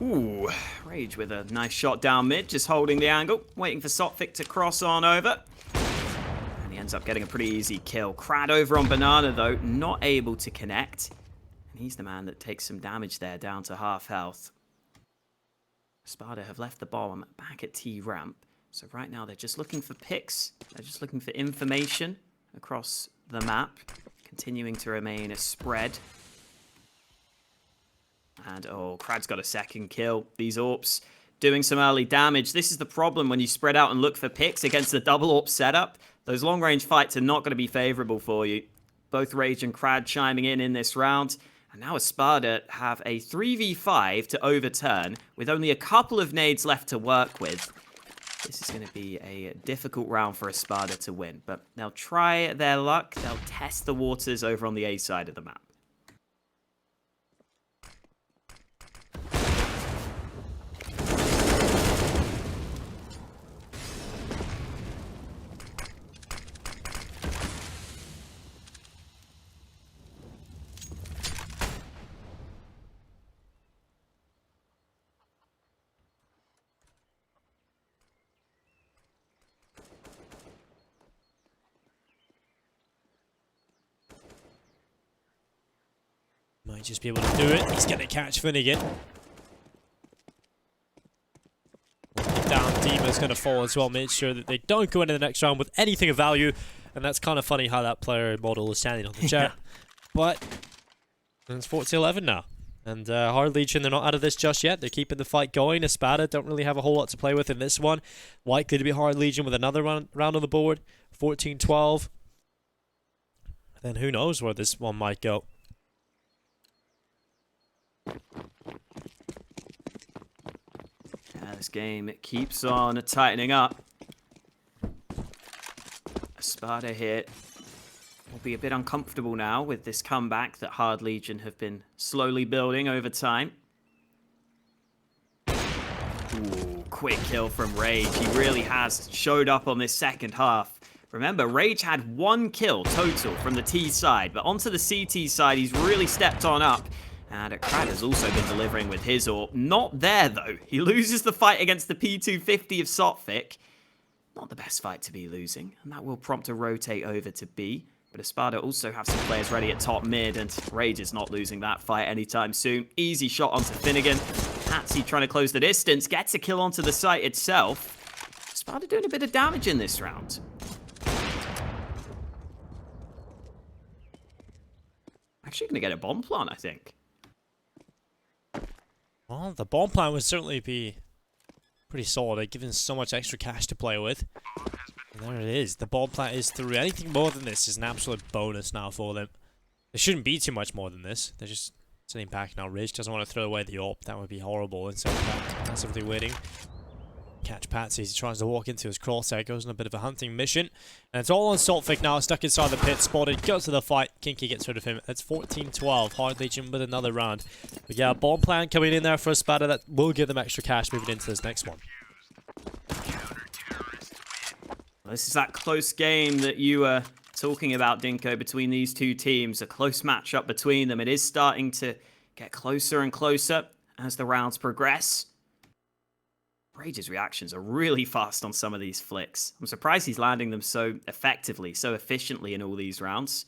Ooh, Rage with a nice shot down mid, just holding the angle, waiting for svyat to cross on over. And he ends up getting a pretty easy kill. Krad over on Banana, though, not able to connect. And he's the man that takes some damage there, down to half health. Espada have left the bomb back at T-ramp. So right now they're just looking for picks. They're just looking for information across the map. Continuing to remain a spread. And, oh, Krad's got a second kill. These AWPs doing some early damage. This is the problem when you spread out and look for picks against the double AWP setup. Those long-range fights are not going to be favorable for you. Both Rage and Krad chiming in this round. And now Espada have a 3v5 to overturn with only a couple of nades left to work with. This is going to be a difficult round for Espada to win. But they'll try their luck. They'll test the waters over on the A side of the map. Might just be able to do it. He's going to catch FinigaN. Down, Dima's going to fall as well. Make sure that they don't go into the next round with anything of value. And that's kind of funny how that player model is standing on the chat. But it's 4-11 now. And Hard Legion, they're not out of this just yet. They're keeping the fight going. Espada don't really have a whole lot to play with in this one. Likely to be Hard Legion with another round on the board. 14-12. Then who knows where this one might go. Yeah, this game keeps on tightening up. Espada here will be a bit uncomfortable now with this comeback that Hard Legion have been slowly building over time. Ooh, quick kill from Rage. He really has showed up on this second half. Remember, Rage had 1 kill total from the T side, but onto the CT side, he's really stepped on up. And Krad has also been delivering with his AWP. Not there, though. He loses the fight against the P250 of svyat. Not the best fight to be losing. And that will prompt a rotate over to B. But Espada also have some players ready at top mid. And Rage is not losing that fight anytime soon. Easy shot onto FinigaN. Patsi trying to close the distance. Gets a kill onto the site itself. Espada doing a bit of damage in this round. Actually going to get a bomb plant, I think. Well, the bomb plant would certainly be pretty solid, given so much extra cash to play with. And there it is. The bomb plant is through. Anything more than this is an absolute bonus now for them. There shouldn't be too much more than this. They're just sitting back now. Rage doesn't want to throw away the AWP. That would be horrible. And so passively waiting. catch Patsi as he tries to walk into his crosshair. Goes on a bit of a hunting mission. And it's all on Saltfig now, stuck inside the pit, spotted, goes to the fight. kinqie gets rid of him. It's 14-12. Hard Legion with another round. But yeah, bomb plan coming in there for Espada that will give them extra cash moving into this next one. This is that close game that you were talking about, Dinko, between these two teams. A close matchup between them. It is starting to get closer and closer as the rounds progress. Rage's reactions are really fast on some of these flicks. I'm surprised he's landing them so effectively, so efficiently in all these rounds.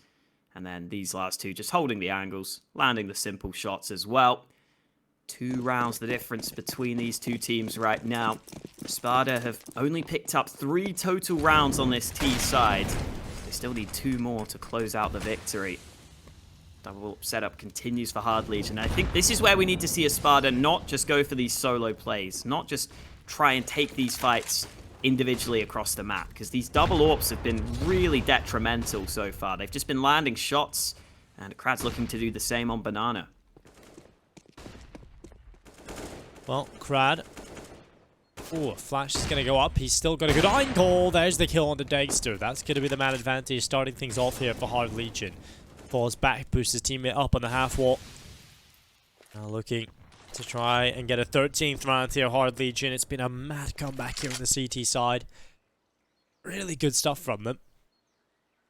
And then these last two just holding the angles, landing the simple shots as well. 2 rounds the difference between these two teams right now. Espada have only picked up 3 total rounds on this T side. They still need 2 more to close out the victory. Double setup continues for Hard Legion. I think this is where we need to see Espada not just go for these solo plays, not just try and take these fights individually across the map, because these double AWPs have been really detrimental so far. They've just been landing shots, and Krad's looking to do the same on Banana. Well, Krad. Oh, Flash is going to go up. He's still got a good angle. There's the kill on the degster. That's going to be the man advantage, starting things off here for Hard Legion. Falls back, boosts his teammate up on the half wall. Now looking to try and get a 13th round here, Hard Legion. It's been a mad comeback here on the CT side. Really good stuff from them.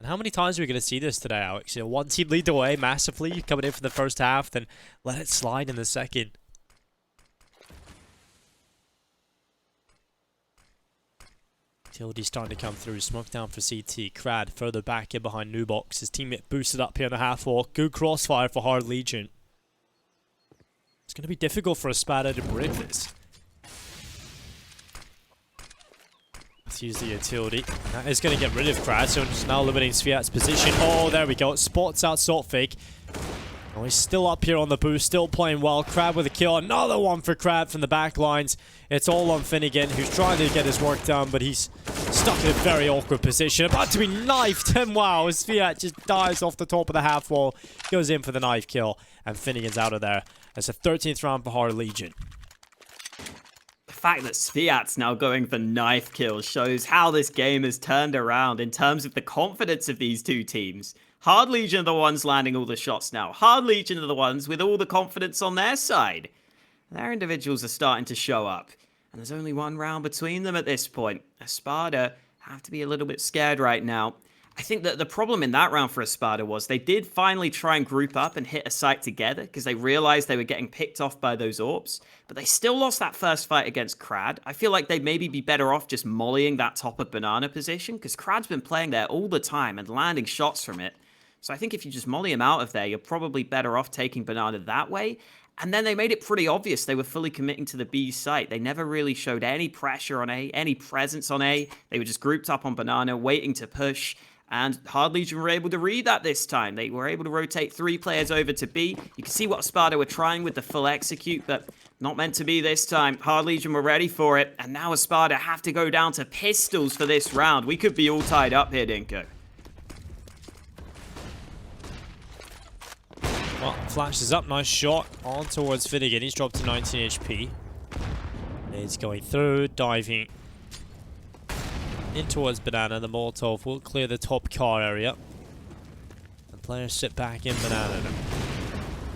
And how many times are we going to see this today, Alex? You know, one team lead away massively, coming in for the first half, then let it slide in the second. Tildy's starting to come through. Smoke down for CT. Krad further back in behind Nubox. His teammate boosted up here on the half wall. Good crossfire for Hard Legion. It's going to be difficult for Espada to break this. Let's use the utility. That is going to get rid of Krad, so just now limiting svyat's position. Oh, there we go. Spots out Saltfig. Oh, he's still up here on the boost, still playing well. Krad with a kill. Another one for Krad from the back lines. It's all on FinigaN, who's trying to get his work done, but he's stuck in a very awkward position. About to be knifed, and wow, svyat just dives off the top of the half wall. Goes in for the knife kill, and FinigaN's out of there. That's a 13th round for Hard Legion. The fact that svyat's now going for knife kills shows how this game has turned around in terms of the confidence of these two teams. Hard Legion are the ones landing all the shots now. Hard Legion are the ones with all the confidence on their side. Their individuals are starting to show up. And there's only 1 round between them at this point. Espada have to be a little bit scared right now. I think that the problem in that round for Espada was they did finally try and group up and hit a site together because they realized they were getting picked off by those AWPs. But they still lost that first fight against Krad. I feel like they'd maybe be better off just mollying that top of Banana position because Krad's been playing there all the time and landing shots from it. So I think if you just molly him out of there, you're probably better off taking Banana that way. And then they made it pretty obvious they were fully committing to the B site. They never really showed any pressure on A, any presence on A. They were just grouped up on Banana, waiting to push. And Hard Legion were able to read that this time. They were able to rotate 3 players over to B. You can see what Espada were trying with the full execute, but not meant to be this time. Hard Legion were ready for it. And now Espada have to go down to pistols for this round. We could be all tied up here, Dinko. Well, Flash is up. Nice shot on towards FinigaN. He's dropped to 19 HP. He's going through, diving in towards Banana. The Molotov will clear the top car area. The players sit back in Banana.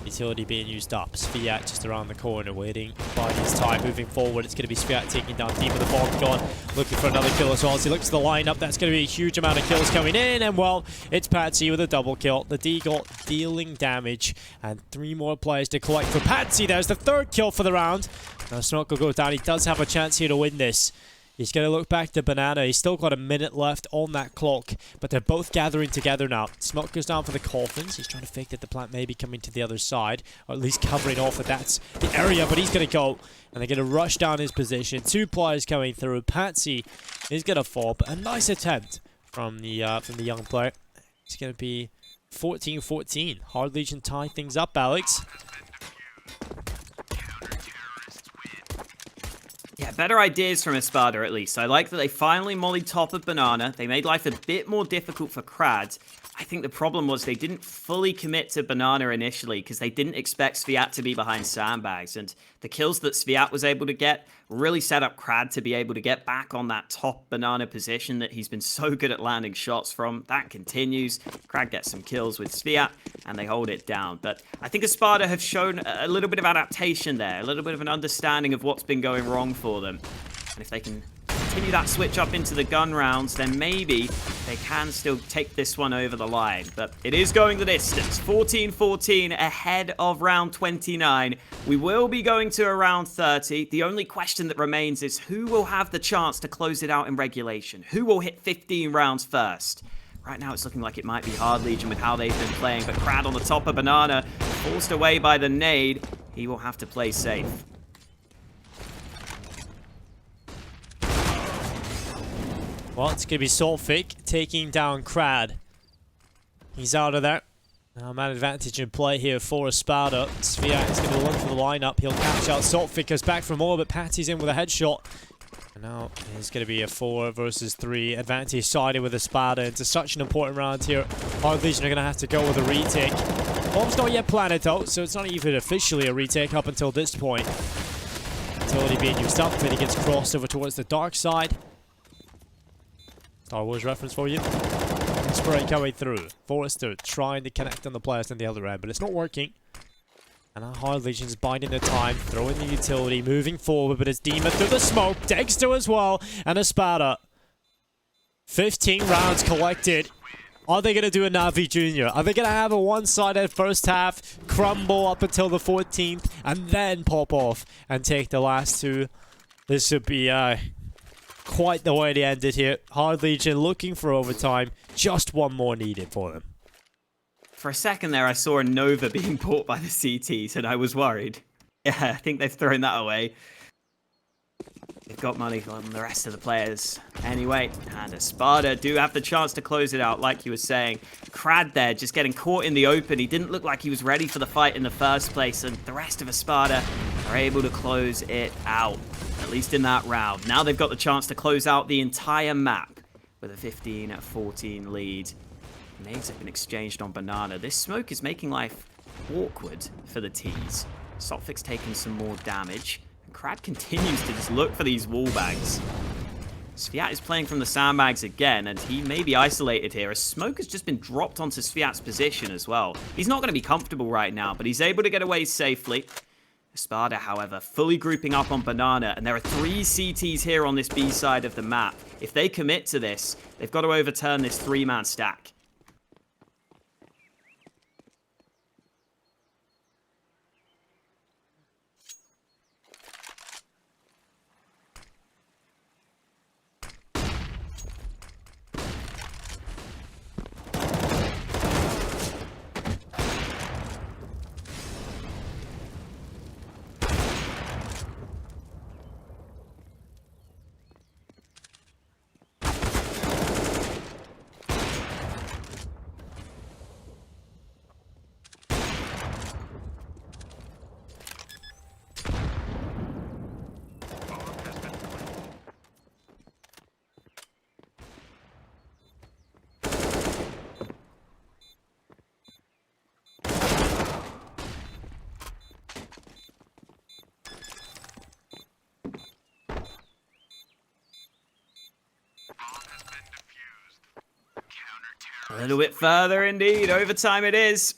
Utility being used up. svyat just around the corner, waiting by his time. Moving forward, it's going to be svyat taking down Dima, the bomb gone. Looking for another kill as well. As he looks at the lineup, that's going to be a huge amount of kills coming in. And well, it's Patsi with a double kill. The Deagle dealing damage. And 3 more players to collect for Patsi. There's the 3rd kill for the round. Now Smoke will go down. He does have a chance here to win this. He's going to look back to Banana. He's still got a minute left on that clock, but they're both gathering together now. Smoke goes down for the coffins. He's trying to fake that the plant may be coming to the other side, or at least covering off that that's the area, but he's going to go, and they're going to rush down his position. 2 players coming through. Patsi is going to fall, but a nice attempt from the young player. It's going to be 14-14. Hard Legion tie things up, Alex. Yeah, better ideas from Espada at least. I like that they finally mollied top of Banana. They made life a bit more difficult for Krad. I think the problem was they didn't fully commit to Banana initially because they didn't expect svyat to be behind sandbags. And the kills that svyat was able to get really set up Krad to be able to get back on that top Banana position that he's been so good at landing shots from. That continues. Krad gets some kills with svyat and they hold it down. But I think Espada have shown a little bit of adaptation there, a little bit of an understanding of what's been going wrong for them. And if they can continue that switch up into the gun rounds, then maybe they can still take this one over the line. But it is going the distance. 14-14 ahead of round 29. We will be going to around 30. The only question that remains is who will have the chance to close it out in regulation? Who will hit 15 rounds first? Right now it's looking like it might be Hard Legion with how they've been playing, but Krad on the top of Banana, forced away by the nade. He will have to play safe. Well, it's going to be Saltfik taking down Krad. He's out of there. Now, man advantage in play here for Espada. svyat is going to look for the lineup. He'll catch out Saltfik, goes back for more, but Patsy's in with a headshot. And now it's going to be a 4 versus 3 advantage sided with Espada. It's such an important round here. Hard Legion are going to have to go with a retake. Bomb's not yet planted though, so it's not even officially a retake up until this point. Utility being used up, then he gets crossed over towards the dark side. Star Wars reference for you. Spray coming through. Forrester trying to connect on the players on the other end, but it's not working. And our Hard Legion's biding their time, throwing the utility, moving forward, but it's Dima through the smoke, degster as well, and Espada. 15 rounds collected. Are they going to do a Navi Jr.? Are they going to have a one-sided first half, crumble up until the 14th, and then pop off and take the last two? This should be quite the way they ended here. Hard Legion looking for overtime. Just one more needed for them. For a second there, I saw a Nova being bought by the CTs, and I was worried. Yeah, I think they've thrown that away. They've got money from the rest of the players. Anyway, and Espada do have the chance to close it out, like you were saying. Krad there, just getting caught in the open. He didn't look like he was ready for the fight in the first place, and the rest of Espada are able to close it out, at least in that round. Now they've got the chance to close out the entire map with a 15-14 lead. Nades have been exchanged on Banana. This smoke is making life awkward for the T's. Saltfik's taking some more damage. Krad continues to just look for these wall bags. svyat is playing from the sandbags again, and he may be isolated here. A smoke has just been dropped onto svyat's position as well. He's not going to be comfortable right now, but he's able to get away safely. Espada, however, fully grouping up on Banana, and there are 3 CTs here on this B side of the map. If they commit to this, they've got to overturn this 3-man stack. A little bit further indeed. Overtime it is.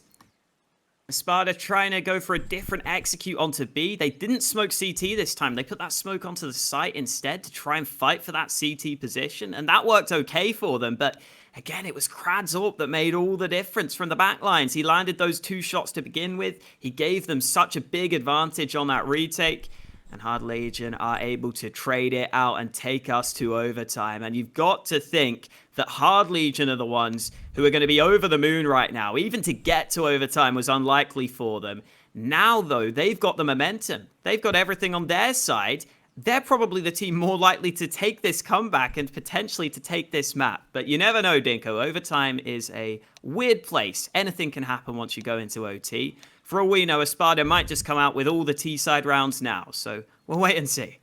Espada trying to go for a different execute onto B. They didn't smoke CT this time. They put that smoke onto the site instead to try and fight for that CT position. And that worked okay for them. But again, it was Krad's AWP that made all the difference from the backlines. He landed those 2 shots to begin with. He gave them such a big advantage on that retake. And Hard Legion are able to trade it out and take us to overtime. And you've got to think that Hard Legion are the ones who are going to be over the moon right now. Even to get to overtime was unlikely for them. Now, though, they've got the momentum. They've got everything on their side. They're probably the team more likely to take this comeback and potentially to take this map. But you never know, Dinko. Overtime is a weird place. Anything can happen once you go into OT. For all we know, Espada might just come out with all the T-side rounds now. So we'll wait and see.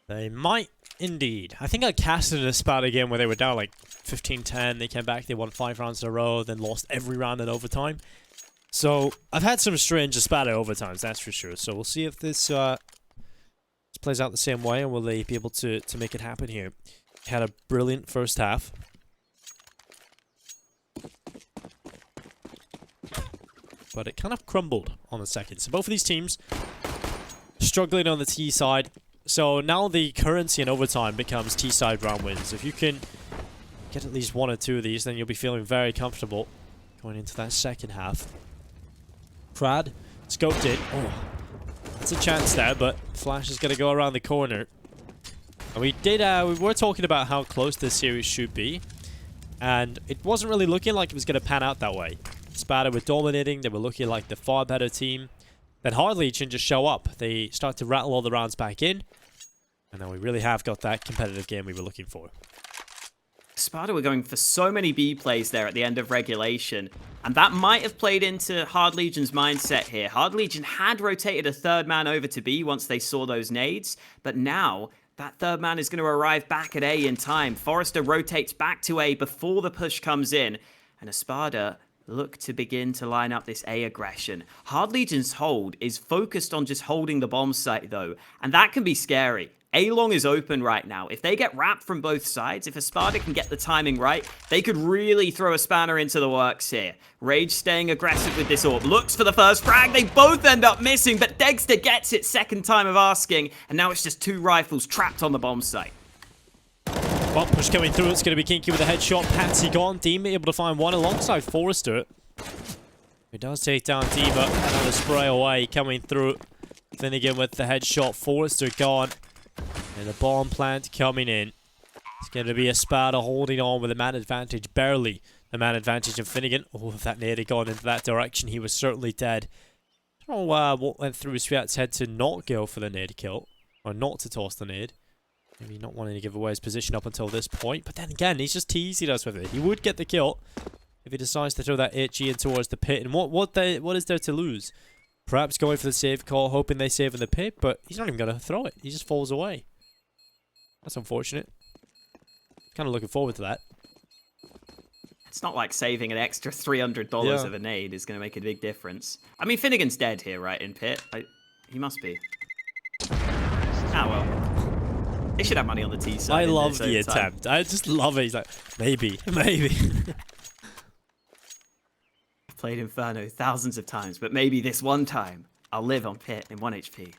They might indeed. I think I casted a spot again where they were down like 15-10. They came back, they won 5 rounds in a row, then lost every round in overtime. So I've had some strange Espada overtimes, that's for sure. So we'll see if this plays out the same way, and will they be able to make it happen here. Had a brilliant first half. But it kind of crumbled on the second. So both of these teams struggling on the T side. So now the currency in overtime becomes T side round wins. If you can get at least 1 or 2 of these, then you'll be feeling very comfortable going into that second half. Krad scoped it. Oh, that's a chance there, but Flash is going to go around the corner. And we were talking about how close this series should be, and it wasn't really looking like it was going to pan out that way. Espada were dominating, they were looking like the far better team. Then Hard Legion just show up. They start to rattle all the rounds back in, and then we really have got that competitive game we were looking for. Espada were going for so many B plays there at the end of regulation, and that might have played into Hard Legion's mindset here. Hard Legion had rotated a 3rd man over to B once they saw those nades, but now that 3rd man is going to arrive back at A in time. Forrester rotates back to A before the push comes in, and Espada look to begin to line up this A aggression. Hard Legion's hold is focused on just holding the bomb site though, and that can be scary. A long is open right now. If they get wrapped from both sides, if Espada can get the timing right, they could really throw a spanner into the works here. Rage staying aggressive with this AWP. Looks for the first frag. They both end up missing, but degster gets it second time of asking, and now it's just 2 rifles trapped on the bomb site. Bump push coming through. It's going to be kinqie with a headshot. Patsi gone. Dima able to find one alongside Forrester. He does take down Dima. Another spray away coming through. FinigaN with the headshot. Forrester gone. And the bomb plant coming in. It's going to be Espada holding on with a man advantage. Barely the man advantage in FinigaN. Oh, if that nade had gone into that direction, he was certainly dead. I don't know what went through svyat's head to not go for the nade kill. Or not to toss the nade. Maybe not wanting to give away his position up until this point. But then again, he's just teasing us with it. He would get the kill if he decides to throw that HE in towards the pit. And what is there to lose? Perhaps going for the save call, hoping they save in the pit. But he's not even going to throw it. He just falls away. That's unfortunate. Kind of looking forward to that. It's not like saving an extra $300 of a nade is going to make a big difference. I mean, FinigaN's dead here, right, in pit? He must be. Ah, well. They should have money on the T side. I love the attempt. I just love it. He's like, maybe. I've played Inferno thousands of times, but maybe this one time I'll live on pit in 1 HP.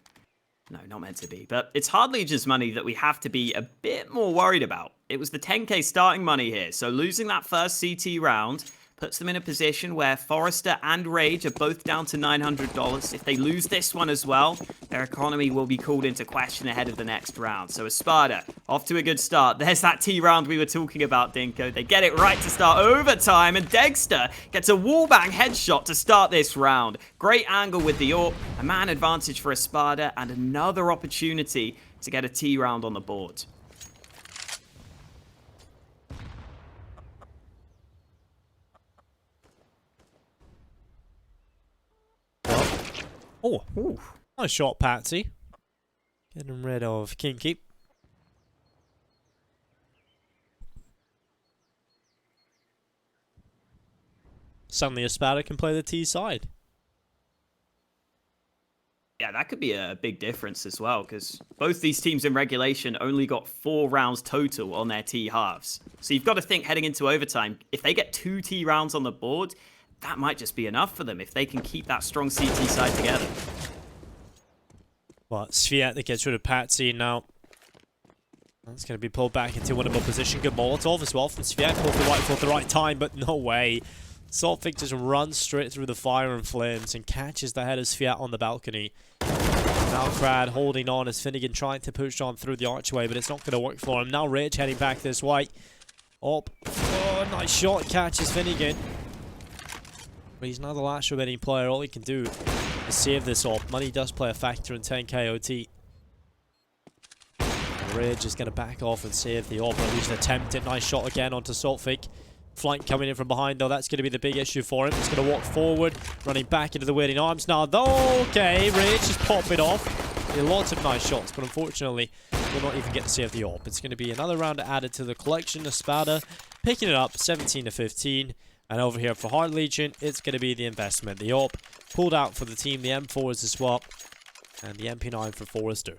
No, not meant to be. But it's Hard Legion's money that we have to be a bit more worried about. It was the 10k starting money here, so losing that first CT round puts them in a position where Forrester and Rage are both down to $900. If they lose this one as well, their economy will be called into question ahead of the next round. So Espada, off to a good start. There's that T round we were talking about, Dinko. They get it right to start overtime, and degster gets a wallbang headshot to start this round. Great angle with the AWP, a man advantage for Espada, and another opportunity to get a T round on the board. Oh, nice shot, Patsi. Getting rid of kinqie. Suddenly Espada can play the T side. Yeah, that could be a big difference as well, because both these teams in regulation only got 4 rounds total on their T halves. So you've got to think heading into overtime, if they get 2 T rounds on the board, that might just be enough for them if they can keep that strong CT side together. Well, svyat that gets rid of Patsi now. That's going to be pulled back into winnable position. Good Molotov as well from svyat. Pulled the rifle at the right time, but no way. Saltfig just runs straight through the fire and flames and catches the head of svyat on the balcony. Now Krad holding on as FinigaN trying to push on through the archway, but it's not going to work for him. Now Rage heading back this way. Oh, nice shot. Catches FinigaN. But he's not the last remaining player. All he can do is save this AWP. Money does play a factor in 10k OT. Rage is going to back off and save the AWP, or at least attempt it. Nice shot again onto Saltfig. Flank coming in from behind, though. That's going to be the big issue for him. He's going to walk forward, running back into the waiting arms now. Though, okay, Rage just popped it off. Lots of nice shots, but unfortunately, will not even get to save the AWP. It's going to be another round added to the collection. Espada picking it up 17 to 15. And over here for Hard Legion, it's going to be the investment. The AWP pulled out for the team. The M4 is the swap. And the MP9 for Forrester.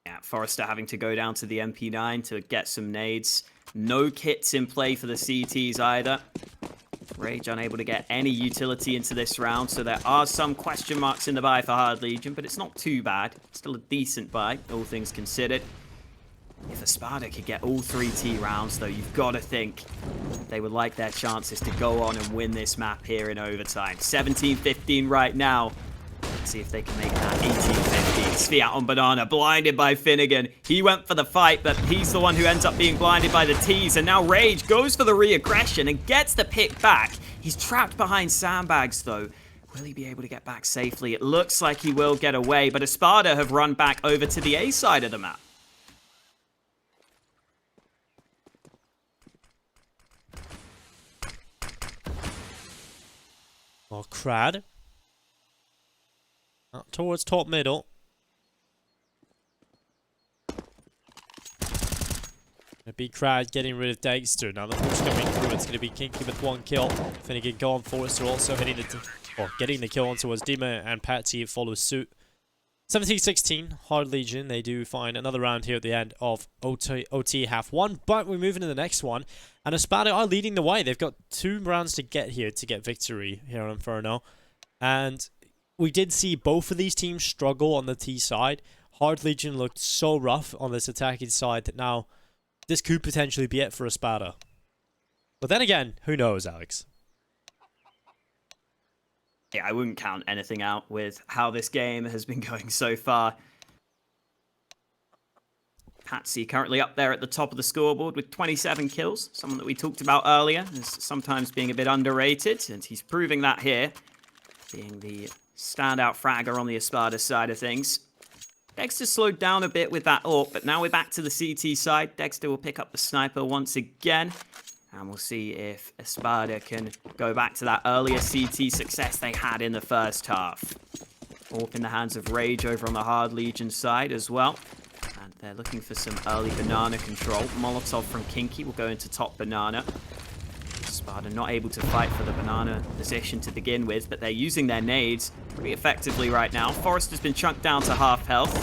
Yeah, Forrester having to go down to the MP9 to get some nades. No kits in play for the CTs either. Rage unable to get any utility into this round, so there are some question marks in the buy for Hard Legion, but it's not too bad. Still a decent buy, all things considered. If Espada could get all 3 T rounds, though, you've got to think they would like their chances to go on and win this map here in overtime. 17-15 right now. Let's see if they can make that 18-15. svyat on banana, blinded by FinigaN. He went for the fight, but he's the one who ends up being blinded by the T's. And now Rage goes for the re-aggression and gets the pick back. He's trapped behind sandbags, though. Will he be able to get back safely? It looks like he will get away, but Espada have run back over to the A side of the map. Well, Krad. Up towards top middle. Gonna be Krad getting rid of degster. Now the push coming through. It's gonna be kinqie with 1 kill. FinigaN gone. Forrester also hitting getting the kill on towards Dima, and Patsi follows suit. 17-16, Hard Legion. They do find another round here at the end of OT half 1, but we move into the next one. And Espada are leading the way. They've got 2 rounds to get here to get victory here on Inferno. And we did see both of these teams struggle on the T side. Hard Legion looked so rough on this attacking side that now this could potentially be it for Espada. But then again, who knows, Alex? Yeah, I wouldn't count anything out with how this game has been going so far. Patsi currently up there at the top of the scoreboard with 27 kills. Someone that we talked about earlier as sometimes being a bit underrated, and he's proving that here, being the standout fragger on the Espada side of things. Degster slowed down a bit with that AWP, but now we're back to the CT side. Degster will pick up the sniper once again. And we'll see if Espada can go back to that earlier CT success they had in the first half. AWP in the hands of Rage over on the Hard Legion side as well. And they're looking for some early banana control. Molotov from kinqie will go into top banana. Espada not able to fight for the banana position to begin with, but they're using their nades pretty effectively right now. Forrester's been chunked down to half health.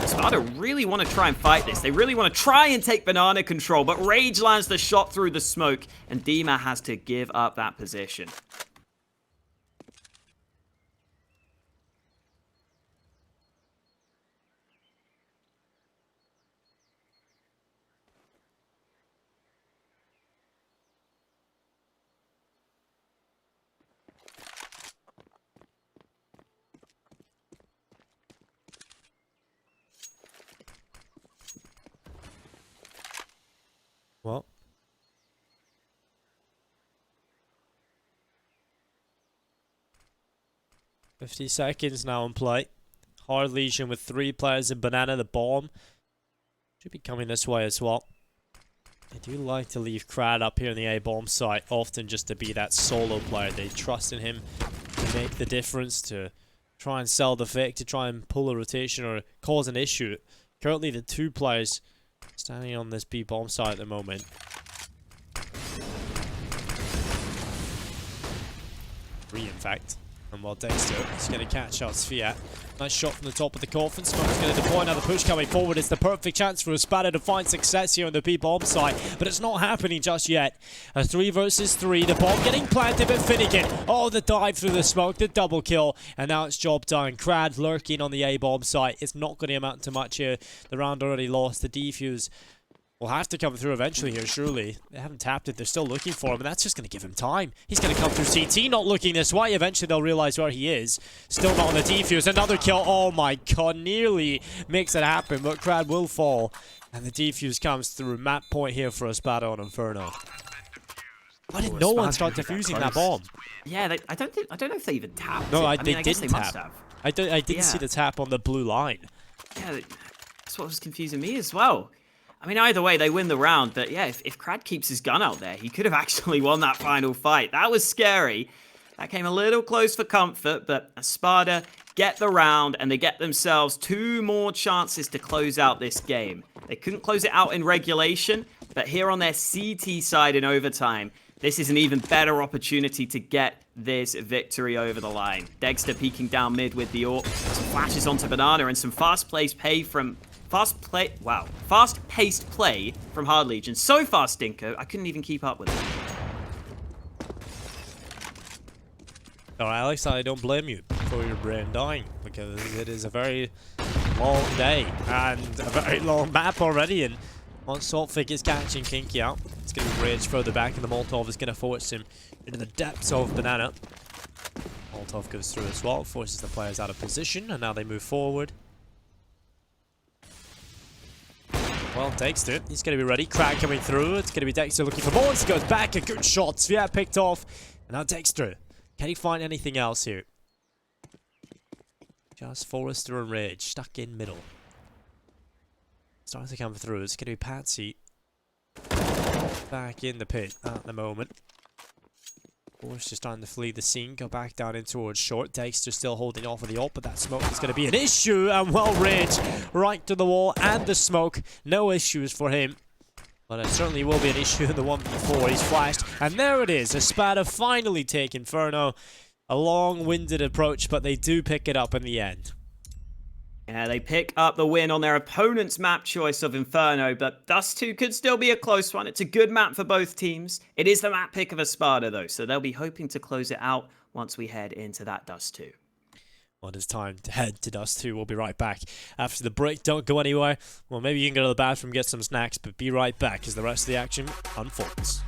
Espada really want to try and fight this. They really want to try and take banana control, but Rage lands the shot through the smoke, and Dima has to give up that position. Well, 50 seconds now on play. Hard Legion with 3 players in banana. The bomb should be coming this way as well. I do like to leave Krad up here in the A-bomb site, often just to be that solo player. They trust in him to make the difference, to try and sell the Vic, to try and pull a rotation or cause an issue. Currently, the 2 players standing on this B-bomb site at the moment. 3, in fact. And while degster is going to catch out svyat. Nice shot from the top of the coffin. Smoke's going to deploy. Now the push coming forward. It's the perfect chance for Espada to find success here on the B-bomb site. But it's not happening just yet. A 3 versus 3. The bomb getting planted, but FinigaN. Oh, the dive through the smoke. The double kill. And now it's job done. Krad lurking on the A-bomb site. It's not going to amount to much here. The round already lost. The defuse will have to come through eventually here, surely. They haven't tapped it. They're still looking for him, and that's just going to give him time. He's going to come through CT, not looking this way. Eventually, they'll realize where he is. Still not on the defuse. Another kill. Oh, my God. Nearly makes it happen, but Krad will fall. And the defuse comes through. Map point here for Espada on Inferno. Why did no one start defusing that bomb? Yeah, I don't know if they even tapped No, it. they didn't tap. I didn't see the tap on the blue line. Yeah, that's what was confusing me as well. I mean, either way, they win the round, but yeah, if Krad keeps his gun out there, he could have actually won that final fight. That was scary. That came a little close for comfort, but Espada get the round, and they get themselves 2 more chances to close out this game. They couldn't close it out in regulation, but here on their CT side in overtime, this is an even better opportunity to get this victory over the line. degster peeking down mid with the AWP, some flashes onto Banana, and some fast-paced play from Hard Legion. So fast, Dinko, I couldn't even keep up with it. Alright, Alex, I don't blame you for your brain dying, because it is a very long day and a very long map already, and once Saltfig is catching kinqie out, it's going to be Rage further back, and the Molotov is going to force him into the depths of Banana. Molotov goes through as well, forces the players out of position, and now they move forward. Well, degster, he's going to be ready. Krad coming through. It's going to be degster looking for more. He goes back. A good shot. svyat picked off. And now degster. Can he find anything else here? Just Forrester and Rage stuck in middle. Starting to come through. It's going to be Patsi back in the pit at the moment. Forrester starting to flee the scene. Go back down in towards short. degster still holding off of the ult, but that smoke is going to be an issue. And well, Rage right to the wall and the smoke. No issues for him. But it certainly will be an issue in the 1v4. He's flashed. And there it is. Espada finally take Inferno. A long-winded approach, but they do pick it up in the end. Yeah, they pick up the win on their opponent's map choice of Inferno, but Dust 2 could still be a close one. It's a good map for both teams. It is the map pick of Espada, though, so they'll be hoping to close it out once we head into that Dust 2. Well, it's time to head to Dust 2. We'll be right back after the break. Don't go anywhere. Well, maybe you can go to the bathroom, get some snacks, but be right back as the rest of the action unfolds.